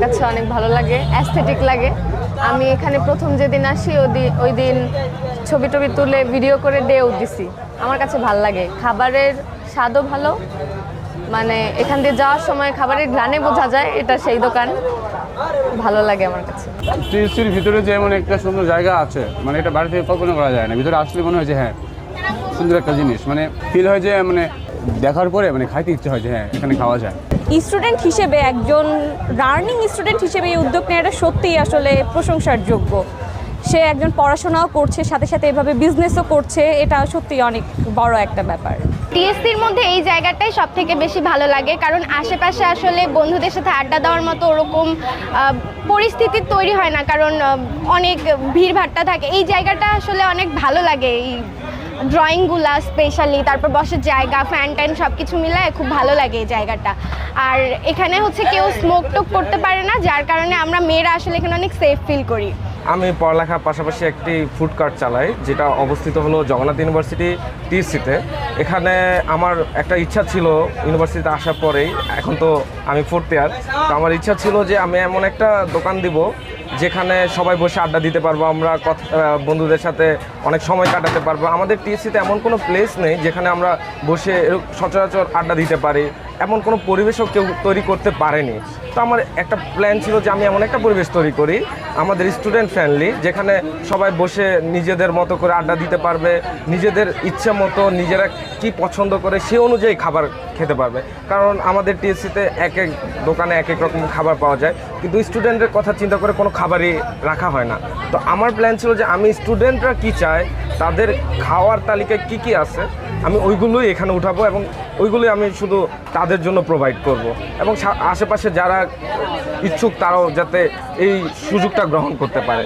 কাছে অনেক ভালো লাগে, অ্যাস্থেটিক লাগে। আমি এখানে প্রথম যেদিন আসি ওই দিন ছবি টবি তুলে ভিডিও করে ডেও দিছি। আমার কাছে ভালো লাগে, খাবারের স্বাদও ভালো, মানে এখান দিয়ে যাওয়ার সময় খাবারের ঘ্রাণে বোঝা যায় এটা সেই দোকান। ভালো লাগে আমার কাছে। টিএসসির ভিতরে যে এমন একটা সুন্দর জায়গা আছে, মানে এটা বাড়ি থেকে কল্পনা করা যায় না। ভিতরে আসলে মনে হয় যে হ্যাঁ সুন্দর একটা জিনিস, মানে ফিল হয় যে মানে দেখার পরে মানে খাইতে ইচ্ছে হয় যে হ্যাঁ এখানে খাওয়া যায়। স্টুডেন্ট হিসেবে, একজন রানিং স্টুডেন্ট হিসেবে এই উদ্যোগ নেওয়াটা সত্যিই আসলে প্রশংসার যোগ্য। সে একজন পড়াশোনাও করছে, সাথে সাথে এভাবে বিজনেসও করছে, এটা সত্যি অনেক বড় একটা ব্যাপার। টিএসসির মধ্যে এই জায়গাটাই সব থেকে বেশি ভালো লাগে, কারণ আশেপাশে আসলে বন্ধুদের সাথে আড্ডা দেওয়ার মতো ওরকম পরিস্থিতি তৈরি হয় না, কারণ অনেক ভিড়ভাট্টা থাকে। এই জায়গাটা আসলে অনেক ভালো লাগে, এই ড্রয়িংগুলা স্পেশালি, তারপর বসার জায়গা, ফ্যান ট্যান সব কিছু মিলায় খুব ভালো লাগে এই জায়গাটা। আর এখানে হচ্ছে কেউ স্মোক টোক করতে পারে না, যার কারণে আমরা মেয়েরা আসলে এখানে অনেক সেফ ফিল করি। আমি পড়ালেখার পাশাপাশি একটি ফুড কার্ট চালাই, যেটা অবস্থিত হলো জগন্নাথ ইউনিভার্সিটি টিএসসিতে। এখানে আমার একটা ইচ্ছা ছিল ইউনিভার্সিটিতে আসার পরেই, এখন তো আমি 4th ইয়ার, তো আমার ইচ্ছা ছিল যে আমি এমন একটা দোকান দিব যেখানে সবাই বসে আড্ডা দিতে পারবো, আমরা বন্ধুদের সাথে অনেক সময় কাটাতে পারবো। আমাদের টিএসসিতে এমন কোনো প্লেস নেই যেখানে আমরা বসে সচরাচর আড্ডা দিতে পারি, এমন কোনো পরিবেশও কেউ তৈরি করতে পারেনি। তো আমার একটা প্ল্যান ছিল যে আমি এমন একটা পরিবেশ তৈরি করি আমাদের স্টুডেন্ট ফ্রেন্ডলি, যেখানে সবাই বসে নিজেদের মতো করে আড্ডা দিতে পারবে, নিজেদের ইচ্ছে মতো নিজেরা কি পছন্দ করে সে অনুযায়ী খাবার খেতে পারবে। কারণ আমাদের টিএসসিতে এক এক দোকানে এক এক রকম খাবার পাওয়া যায়, কিন্তু স্টুডেন্টের কথা চিন্তা করে কোনো খাবারই রাখা হয় না। তো আমার প্ল্যান ছিল যে আমি স্টুডেন্টরা কী চায়, তাদের খাওয়ার তালিকায় কি কি আছে, আমি ওইগুলোই এখানে উঠাবো এবং ওইগুলোই আমি শুধু তাদের জন্য প্রোভাইড করব, এবং আশেপাশে যারা ইচ্ছুক তারাও যাতে এই সুযোগটা গ্রহণ করতে পারে।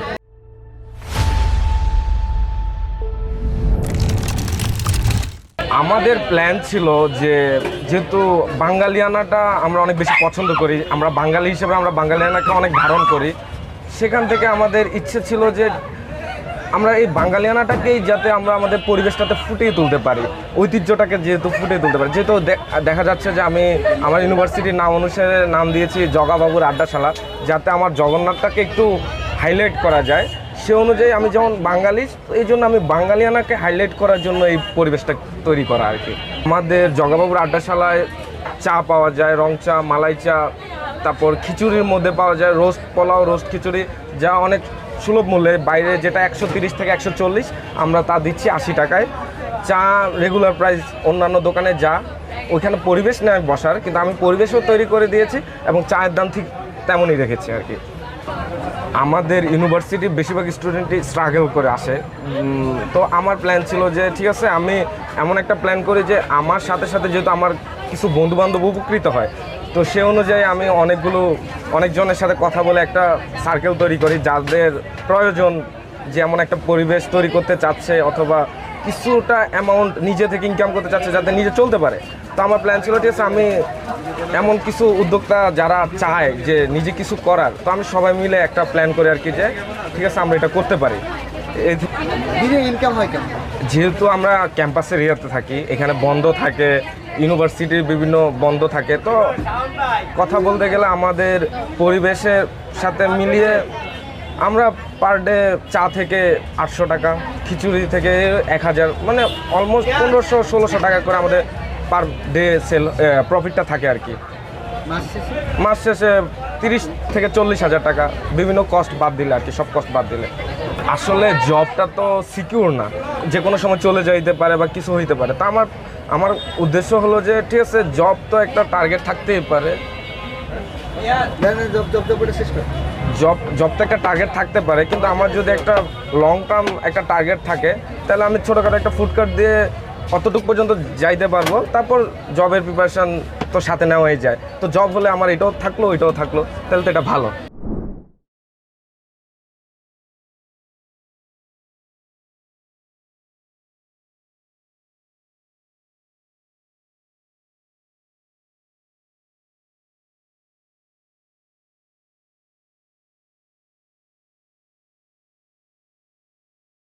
আমাদের প্ল্যান ছিল যে যেহেতু বাঙালিয়ানাটা আমরা অনেক বেশি পছন্দ করি, আমরা বাঙালি হিসেবে আমরা বাঙালিয়ানাকে অনেক ধারণ করি, সেখান থেকে আমাদের ইচ্ছে ছিল যে আমরা এই বাঙালিয়ানাটাকেই যাতে আমরা আমাদের পরিবেশটাতে ফুটিয়ে তুলতে পারি, ঐতিহ্যটাকে যেহেতু ফুটিয়ে তুলতে পারি। যেহেতু দেখা যাচ্ছে যে আমি আমার ইউনিভার্সিটির নাম অনুসারে নাম দিয়েছি জগাবাবুর আড্ডাশালা, যাতে আমার জগন্নাথটাকে একটু হাইলাইট করা যায়। সে অনুযায়ী আমি যেমন বাঙালি, এই জন্য আমি বাঙালিয়ানাকে হাইলাইট করার জন্য এই পরিবেশটা তৈরি করা আর কি। আমাদের জগাবাবুর আড্ডাশালায় চা পাওয়া যায়, রং চা, মালাই চা, তারপর খিচুড়ির মধ্যে পাওয়া যায় রোস্ট পোলাও, রোস্ট খিচুড়ি, যা অনেক সুলভ মূল্যে, বাইরে যেটা 130 থেকে 140 আমরা তা দিচ্ছি 80 টাকায়। চা রেগুলার প্রাইস অন্যান্য দোকানে যা, ওইখানে পরিবেশ নেয় বসার, কিন্তু আমি পরিবেশও তৈরি করে দিয়েছি এবং চায়ের দাম ঠিক তেমনই রেখেছি আর কি। আমাদের ইউনিভার্সিটির বেশিরভাগ স্টুডেন্টই স্ট্রাগল করে আসে, তো আমার প্ল্যান ছিল যে ঠিক আছে আমি এমন একটা প্ল্যান করি যে আমার সাথে সাথে যেহেতু আমার কিছু বন্ধুবান্ধব উপকৃত হয়, তো সে অনুযায়ী আমি অনেকজনের সাথে কথা বলে একটা সার্কেল তৈরি করি, যাদের প্রয়োজন যে এমন একটা পরিবেশ তৈরি করতে চাচ্ছে অথবা কিছুটা অ্যামাউন্ট নিজে থেকে ইনকাম করতে চাচ্ছে যাতে নিজে চলতে পারে। তো আমার প্ল্যান ছিল ঠিক আছে আমি এমন কিছু উদ্যোক্তা যারা চায় যে নিজে কিছু করার, তো আমি সবাই মিলে একটা প্ল্যান করে আর কি যে ঠিক আছে আমরা এটা করতে পারি। ইনকাম হয় কেন? যেহেতু আমরা ক্যাম্পাসের এরিয়াতে থাকি, এখানে বন্ধ থাকে, ইউনিভার্সিটির বিভিন্ন বন্ধ থাকে, তো কথা বলতে গেলে আমাদের পরিবেশের সাথে মিলিয়ে আমরা পার ডে চা থেকে 800 টাকা, খিচুড়ি থেকে 1000, মানে অলমোস্ট 1500-1600 টাকা করে আমাদের পার ডে সেল প্রফিটটা থাকে আর কি। মাস শেষে 30 থেকে 40 হাজার টাকা, বিভিন্ন কস্ট বাদ দিলে আর কি, সব কস্ট বাদ দিলে। আসলে জবটা তো সিকিউর না, যে কোনো সময় চলে যাইতে পারে বা কিছু হইতে পারে। তা আমার উদ্দেশ্য হলো যে ঠিক আছে জব তো একটা টার্গেট থাকতেই পারে, জব তো একটা টার্গেট থাকতে পারে, কিন্তু আমার যদি একটা লং টার্ম একটা টার্গেট থাকে তাহলে আমি ছোটোখাটো একটা ফুড কার্ট দিয়ে অতটুকু পর্যন্ত যাইতে পারবো, তারপর জবের প্রিপারেশান তো সাথে নেওয়াই যায়। তো জব হলে আমার এটাও থাকলো ওইটাও থাকলো, তাহলে তো এটা ভালো।